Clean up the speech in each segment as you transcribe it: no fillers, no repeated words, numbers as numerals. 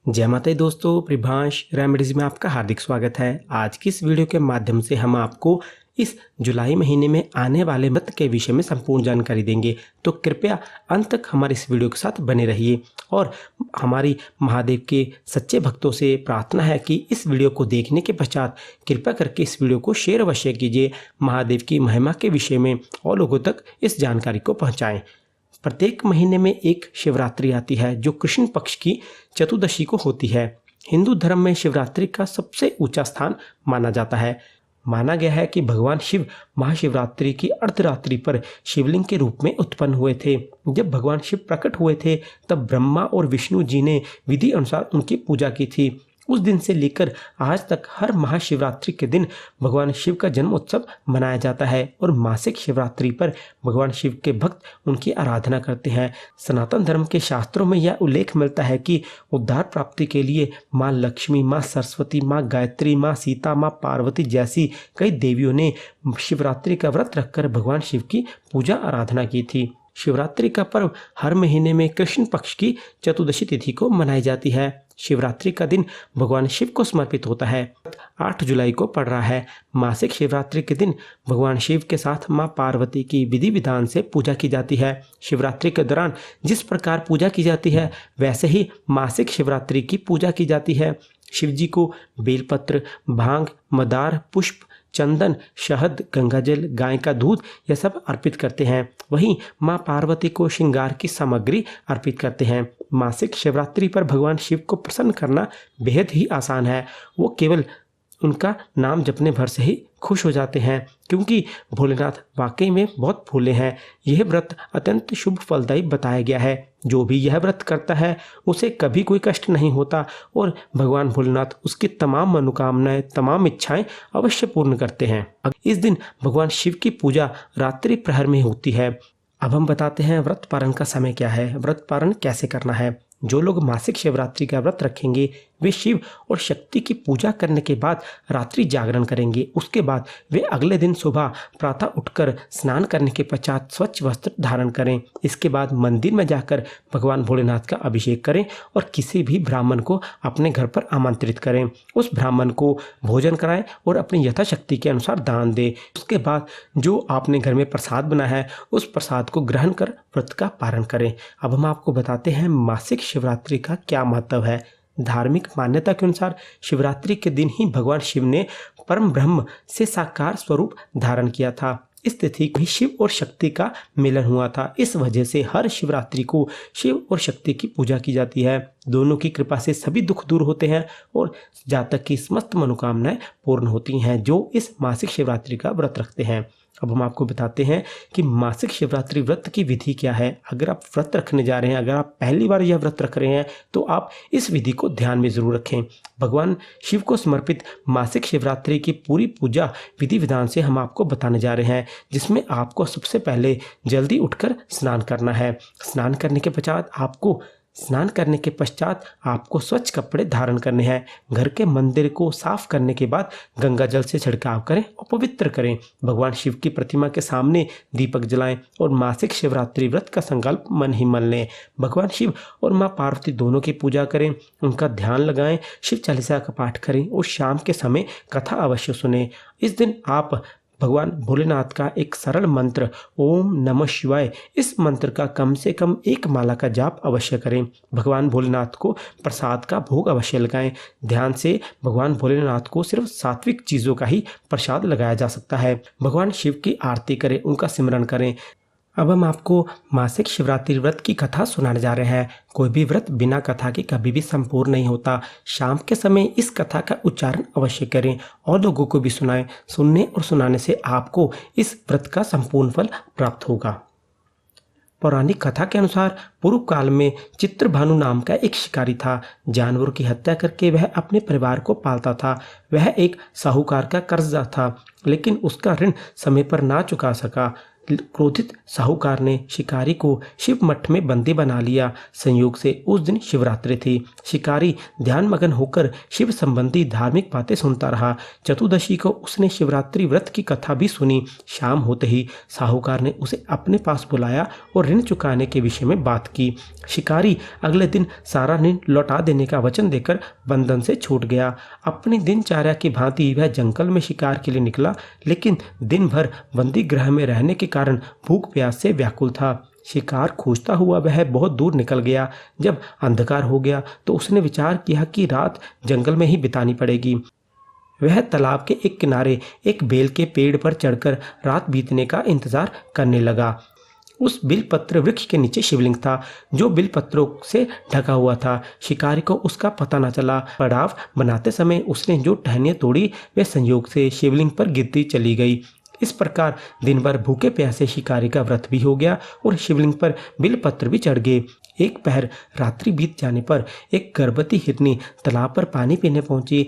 जय माता दी दोस्तों, प्रभांश रेमेडीज में आपका हार्दिक स्वागत है। आज की इस वीडियो के माध्यम से हम आपको इस जुलाई महीने में आने वाले व्रत के विषय में संपूर्ण जानकारी देंगे, तो कृपया अंत तक हमारे इस वीडियो के साथ बने रहिए। और हमारी महादेव के सच्चे भक्तों से प्रार्थना है कि इस वीडियो को देखने के पश्चात कृपया करके इस वीडियो को शेयर अवश्य कीजिए। महादेव की महिमा के विषय में और लोगों तक इस जानकारी को पहुँचाएँ। प्रत्येक महीने में एक शिवरात्रि आती है जो कृष्ण पक्ष की चतुर्दशी को होती है। हिंदू धर्म में शिवरात्रि का सबसे ऊंचा स्थान माना जाता है। माना गया है कि भगवान शिव महाशिवरात्रि की अर्धरात्रि पर शिवलिंग के रूप में उत्पन्न हुए थे। जब भगवान शिव प्रकट हुए थे तब ब्रह्मा और विष्णु जी ने विधि अनुसार उनकी पूजा की थी। उस दिन से लेकर आज तक हर महाशिवरात्रि के दिन भगवान शिव का जन्म उत्सव मनाया जाता है और मासिक शिवरात्रि पर भगवान शिव के भक्त उनकी आराधना करते हैं। सनातन धर्म के शास्त्रों में यह उल्लेख मिलता है कि उद्धार प्राप्ति के लिए माँ लक्ष्मी, माँ सरस्वती, माँ गायत्री, माँ सीता, माँ पार्वती जैसी कई देवियों ने शिवरात्रि का व्रत रखकर भगवान शिव की पूजा आराधना की थी। शिवरात्रि का पर्व हर महीने में कृष्ण पक्ष की चतुर्दशी तिथि को मनाई जाती है। शिवरात्रि का दिन भगवान शिव को समर्पित होता है। 8 जुलाई को पड़ रहा है। मासिक शिवरात्रि के दिन भगवान शिव के साथ मां पार्वती की विधि विधान से पूजा की जाती है। शिवरात्रि के दौरान जिस प्रकार पूजा की जाती है वैसे ही मासिक शिवरात्रि की पूजा की जाती है। शिव जी को बेलपत्र, भांग, मदार, पुष्प, चंदन, शहद, गंगाजल, गाय का दूध यह सब अर्पित करते हैं। वहीं मां पार्वती को श्रृंगार की सामग्री अर्पित करते हैं। मासिक शिवरात्रि पर भगवान शिव को प्रसन्न करना बेहद ही आसान है। वो केवल उनका नाम जपने भर से ही खुश हो जाते हैं, क्योंकि भोलेनाथ वाकई में बहुत भोले हैं। यह व्रत अत्यंत शुभ फलदायी बताया गया है। जो भी यह व्रत करता है उसे कभी कोई कष्ट नहीं होता और भगवान भोलेनाथ उसकी तमाम मनोकामनाएं, तमाम इच्छाएं अवश्य पूर्ण करते हैं। इस दिन भगवान शिव की पूजा रात्रि प्रहर में होती है। अब हम बताते हैं व्रत पारण का समय क्या है, व्रत पारण कैसे करना है। जो लोग मासिक शिवरात्रि का व्रत रखेंगे वे शिव और शक्ति की पूजा करने के बाद रात्रि जागरण करेंगे। उसके बाद वे अगले दिन सुबह प्रातः उठकर स्नान करने के पश्चात स्वच्छ वस्त्र धारण करें। इसके बाद मंदिर में जाकर भगवान भोलेनाथ का अभिषेक करें और किसी भी ब्राह्मण को अपने घर पर आमंत्रित करें। उस ब्राह्मण को भोजन कराएं और अपनी यथाशक्ति के अनुसार दान दें। उसके बाद जो आपने घर में प्रसाद बनाया है उस प्रसाद को ग्रहण कर व्रत का पारण करें। अब हम आपको बताते हैं मासिक शिवरात्रि का क्या महत्व है। धार्मिक मान्यता के अनुसार शिवरात्रि के दिन ही भगवान शिव ने परम ब्रह्म से साकार स्वरूप धारण किया था। इस तिथि भी शिव और शक्ति का मिलन हुआ था। इस वजह से हर शिवरात्रि को शिव और शक्ति की पूजा की जाती है। दोनों की कृपा से सभी दुख दूर होते हैं और जातक की समस्त मनोकामनाएं पूर्ण होती हैं जो इस मासिक शिवरात्रि का व्रत रखते हैं। अब हम आपको बताते हैं कि मासिक शिवरात्रि व्रत की विधि क्या है। अगर आप व्रत रखने जा रहे हैं, अगर आप पहली बार यह व्रत रख रहे हैं तो आप इस विधि को ध्यान में जरूर रखें। भगवान शिव को समर्पित मासिक शिवरात्रि की पूरी पूजा विधि विधान से हम आपको बताने जा रहे हैं, जिसमें आपको सबसे पहले जल्दी उठकर स्नान करना है। स्नान करने के पश्चात आपको स्वच्छ कपड़े धारण करने हैं। घर के मंदिर को साफ करने के बाद गंगा जल से छिड़काव करें और पवित्र करें। भगवान शिव की प्रतिमा के सामने दीपक जलाएं और मासिक शिवरात्रि व्रत का संकल्प मन ही मन लें। भगवान शिव और मां पार्वती दोनों की पूजा करें, उनका ध्यान लगाएं, शिव चालीसा का पाठ करें और शाम के समय कथा अवश्य सुनें। इस दिन आप भगवान भोलेनाथ का एक सरल मंत्र ओम नमः शिवाय, इस मंत्र का कम से कम 1 माला का जाप अवश्य करें। भगवान भोलेनाथ को प्रसाद का भोग अवश्य लगाएं। ध्यान से भगवान भोलेनाथ को सिर्फ सात्विक चीज़ों का ही प्रसाद लगाया जा सकता है। भगवान शिव की आरती करें, उनका सिमरन करें। अब हम आपको मासिक शिवरात्रि व्रत की कथा सुनाने जा रहे हैं। कोई भी व्रत बिना कथा के कभी भी संपूर्ण नहीं होता। शाम के समय इस कथा का उच्चारण अवश्य करें और लोगों को भी सुनाएं। सुनने और सुनाने से आपको इस व्रत का संपूर्ण फल प्राप्त होगा। पौराणिक कथा के अनुसार पूर्व काल में चित्रभानु नाम का एक शिकारी था। जानवरों की हत्या करके वह अपने परिवार को पालता था। वह एक साहूकार का कर्जदार था, लेकिन उसका ऋण समय पर ना चुका सका। क्रोधित साहूकार ने शिकारी को शिव मठ में बंदी बना लिया। संयोग से उस दिन शिवरात्रि थी। शिकारी ध्यानमग्न होकर शिव संबंधी धार्मिक बातें सुनता रहा। चतुर्दशी को उसने शिवरात्रि व्रत की कथा भी सुनी। शाम होते ही साहूकार ने उसे अपने पास बुलाया और ऋण चुकाने के विषय में बात की। शिकारी अगले दिन सारा ऋण लौटा देने का वचन देकर बंधन से छूट गया। अपनी दिनचर्या की भांति वह जंगल में शिकार के लिए निकला, लेकिन दिन भर बंदी गृह में रहने के कारण भूख प्यास से व्याकुल था। शिकार खोजता हुआ वह बहुत दूर निकल गया। जब अंधकार हो गया तो उसने विचार किया कि रात जंगल में ही बितानी पड़ेगी। वह तालाब के एक किनारे एक बेल के पेड़ पर चढ़कर रात बीतने का इंतजार करने लगा। उस बिलपत्र वृक्ष के नीचे शिवलिंग था, जो बिलपत्रों से ढका हुआ था। शिकारी को उसका पता न चला। पड़ाव बनाते समय उसने जो टहनियां तोड़ी वे संयोग से शिवलिंग पर गिरती चली गई। इस प्रकार दिन भर भूखे प्यासे शिकारी का व्रत भी हो गया और शिवलिंग पर बिलपत्र भी चढ़ गए। एक पहर रात्रि बीत जाने पर एक गर्भवती हिरनी तालाब पर पानी पीने पहुंची।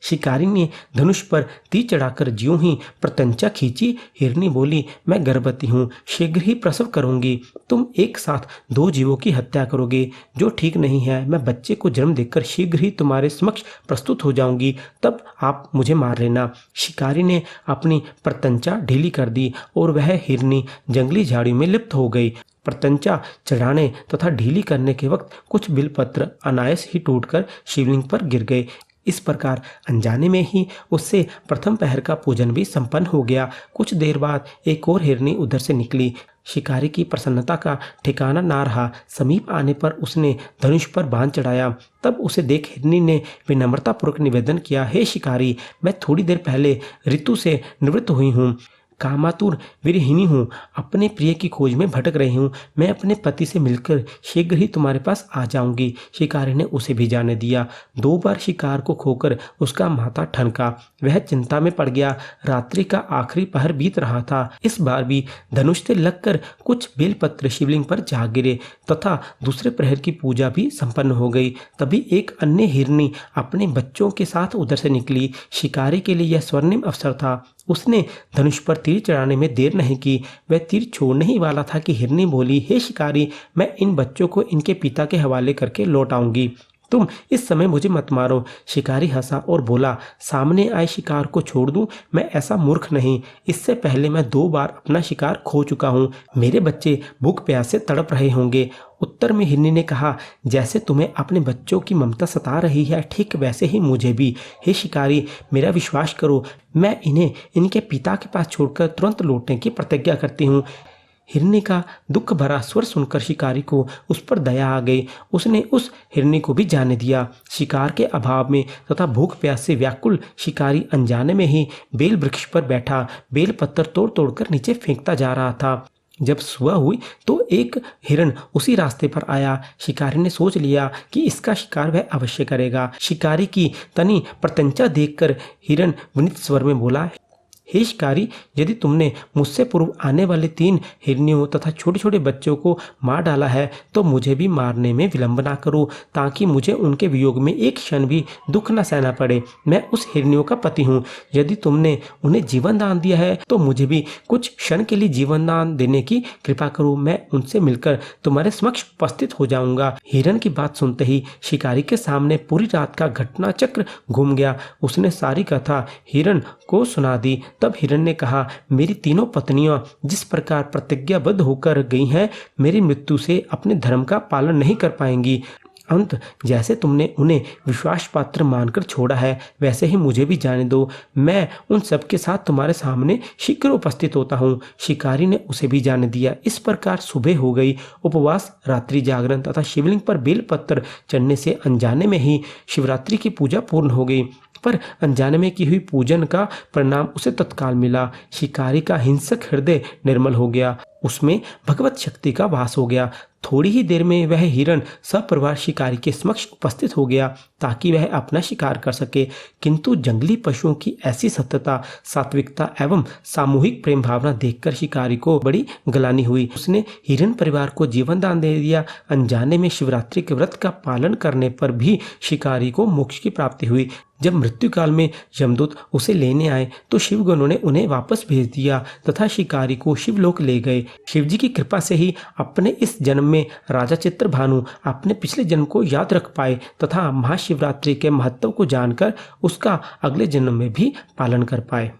शिकारी ने धनुष पर तीर चढ़ाकर ज्यों ही प्रत्यंचा खींची, हिरनी बोली, मैं गर्भवती हूँ, शीघ्र ही प्रसव करूंगी। तुम एक साथ 2 जीवों की हत्या करोगे, जो ठीक नहीं है। मैं बच्चे को जन्म देकर शीघ्र ही तुम्हारे समक्ष प्रस्तुत हो जाऊंगी, तब आप मुझे मार लेना। शिकारी ने अपनी प्रत्यंचा ढीली कर दी और वह हिरनी जंगली झाड़ियों में लिप्त हो गई। प्रत्यंचा चढ़ाने तथा ढीली करने के वक्त कुछ बिलपत्र अनायास ही टूटकर शिवलिंग पर गिर गए। इस प्रकार अनजाने में ही उससे प्रथम पहर का पूजन भी संपन्न हो गया। कुछ देर बाद एक और हिरनी उधर से निकली। शिकारी की प्रसन्नता का ठिकाना ना रहा। समीप आने पर उसने धनुष पर बाण चढ़ाया। तब उसे देख हिरनी ने विनम्रतापूर्वक निवेदन किया, हे शिकारी, मैं थोड़ी देर पहले ऋतु से निवृत्त हुई हूँ, कामातुर विरहिणी हूँ, अपने प्रिय की खोज में भटक रही हूँ। मैं अपने पति से मिलकर शीघ्र ही तुम्हारे पास आ जाऊंगी। शिकारी ने उसे भी जाने दिया। 2 बार शिकार को खोकर उसका माथा ठनका। वह चिंता में पड़ गया। रात्रि का आखिरी पहर बीत रहा था। इस बार भी धनुष से लगकर कुछ बेलपत्र शिवलिंग पर जा गिरे तथा दूसरे प्रहर की पूजा भी संपन्न हो गई। तभी एक अन्य हिरनी अपने बच्चों के साथ उधर से निकली। शिकारी के लिए यह स्वर्णिम अवसर था। उसने धनुष पर तीर चढ़ाने में देर नहीं की। वह तीर छोड़ने ही वाला था कि हिरनी बोली, हे शिकारी, मैं इन बच्चों को इनके पिता के हवाले करके लौट आऊंगी, तुम इस समय मुझे मत मारो। शिकारी हंसा और बोला, सामने आए शिकार को छोड़ दूं? मैं ऐसा मूर्ख नहीं। इससे पहले मैं 2 बार अपना शिकार खो चुका हूँ। मेरे बच्चे भूख प्यास से तड़प रहे होंगे। उत्तर में हिरनी ने कहा, जैसे तुम्हें अपने बच्चों की ममता सता रही है, ठीक वैसे ही मुझे भी। हे शिकारी, मेरा विश्वास करो, मैं इन्हें इनके पिता के पास छोड़कर तुरंत लौटने की प्रतिज्ञा करती हूँ। हिरनी का दुख भरा स्वर सुनकर शिकारी को उस पर दया आ गई। उसने उस हिरनी को भी जाने दिया। शिकार के अभाव में तथा भूख प्यास से व्याकुल शिकारी अनजाने में ही बेल वृक्ष पर बैठा बेल पत्थर तोड़ तोड़कर नीचे फेंकता जा रहा था। जब सुबह हुई तो एक हिरण उसी रास्ते पर आया। शिकारी ने सोच लिया कि इसका शिकार वह अवश्य करेगा। शिकारी की तनी प्रत्यंचा देखकर हिरण विनीत स्वर में बोला, हे शिकारी, यदि तुमने मुझसे पूर्व आने वाले 3 हिरनियों तथा छोटे छोटे बच्चों को मार डाला है तो मुझे भी मारने में विलंब ना करो, ताकि मुझे उनके वियोग में एक क्षण भी दुख न सहना पड़े। मैं उस हिरनियों का पति हूँ। यदि तुमने उन्हें जीवन दान दिया है तो मुझे भी कुछ क्षण के लिए जीवन दान देने की कृपा करो। मैं उनसे मिलकर तुम्हारे समक्ष उपस्थित हो जाऊंगा। हिरण की बात सुनते ही शिकारी के सामने पूरी रात का घटना चक्र घूम गया। उसने सारी कथा हिरण को सुना दी। तब हिरण ने कहा, मेरी 3 पत्नियां जिस प्रकार प्रतिज्ञाबद्ध होकर गई हैं, मेरी मृत्यु से अपने धर्म का पालन नहीं कर पाएंगी। अंत जैसे तुमने उन्हें विश्वास पात्र मानकर छोड़ा है, वैसे ही मुझे भी जाने दो। मैं उन सब के साथ तुम्हारे सामने शीघ्र उपस्थित होता हूँ। शिकारी ने उसे भी जाने दिया। इस प्रकार सुबह हो गई। उपवास, रात्रि जागरण तथा शिवलिंग पर बेलपत्र चढ़ने से अनजाने में ही शिवरात्रि की पूजा पूर्ण हो गई। पर अनजाने में की हुई पूजन का परिणाम उसे तत्काल मिला। शिकारी का हिंसक हृदय निर्मल हो गया। उसमें भगवत शक्ति का वास हो गया। थोड़ी ही देर में वह हिरण सपरिवार शिकारी के समक्ष उपस्थित हो गया ताकि वह अपना शिकार कर सके। किंतु जंगली पशुओं की ऐसी सत्यता, सात्विकता एवं सामूहिक प्रेम भावना देखकर शिकारी को बड़ी गलानी हुई। उसने हिरण परिवार को जीवन दान दे दिया। अनजाने में शिवरात्रि के व्रत का पालन करने पर भी शिकारी को मोक्ष की प्राप्ति हुई। जब मृत्यु काल में यमदूत उसे लेने आए तो शिवगणों ने उन्हें वापस भेज दिया तथा शिकारी को शिवलोक ले गए। शिवजी की कृपा से ही अपने इस जन्म में राजा चित्रभानु अपने पिछले जन्म को याद रख पाए तथा महाशिवरात्रि के महत्व को जानकर उसका अगले जन्म में भी पालन कर पाए।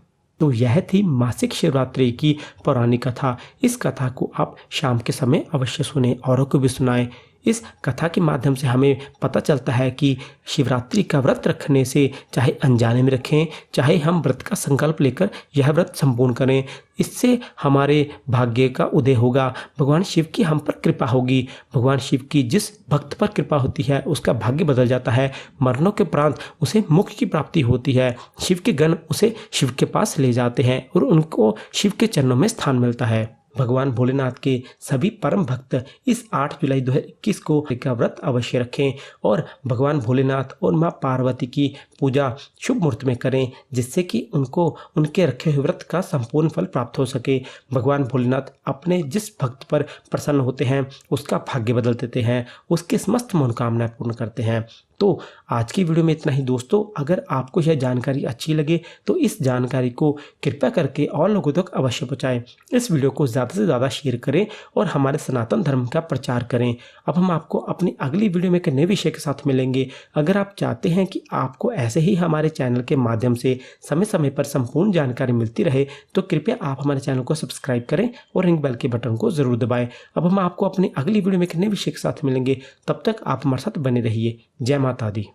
तो यह थी मासिक शिवरात्रि की पौराणिक कथा। इस कथा को आप शाम के समय अवश्य सुने, औरों को भी सुनाएं। इस कथा के माध्यम से हमें पता चलता है कि शिवरात्रि का व्रत रखने से, चाहे अनजाने में रखें, चाहे हम व्रत का संकल्प लेकर यह व्रत संपूर्ण करें, इससे हमारे भाग्य का उदय होगा। भगवान शिव की हम पर कृपा होगी। भगवान शिव की जिस भक्त पर कृपा होती है उसका भाग्य बदल जाता है। मरणों के उपरांत उसे मोक्ष की प्राप्ति होती है। शिव के गण उसे शिव के पास ले जाते हैं और उनको शिव के चरणों में स्थान मिलता है। भगवान भोलेनाथ के सभी परम भक्त इस 8 जुलाई 2021 को का व्रत अवश्य रखें और भगवान भोलेनाथ और मां पार्वती की पूजा शुभ मुहूर्त में करें, जिससे कि उनको उनके रखे हुए व्रत का संपूर्ण फल प्राप्त हो सके। भगवान भोलेनाथ अपने जिस भक्त पर प्रसन्न होते हैं उसका भाग्य बदल देते हैं, उसके समस्त मनोकामनाएं पूर्ण करते हैं। तो आज की वीडियो में इतना ही दोस्तों। अगर आपको यह जानकारी अच्छी लगे तो इस जानकारी को कृपया करके और लोगों तक अवश्य पहुंचाएं। इस वीडियो को ज़्यादा से ज़्यादा शेयर करें और हमारे सनातन धर्म का प्रचार करें। अब हम आपको अपनी अगली वीडियो में एक नए विषय के साथ मिलेंगे। अगर आप चाहते हैं कि आपको ऐसे ही हमारे चैनल के माध्यम से समय समय पर संपूर्ण जानकारी मिलती रहे तो कृपया आप हमारे चैनल को सब्सक्राइब करें और रिंग बेल के बटन को ज़रूर दबाएं। अब हम आपको अपनी अगली वीडियो में एक नए विषय के साथ मिलेंगे। तब तक आप हमारे साथ बने रहिए। जय माता दी।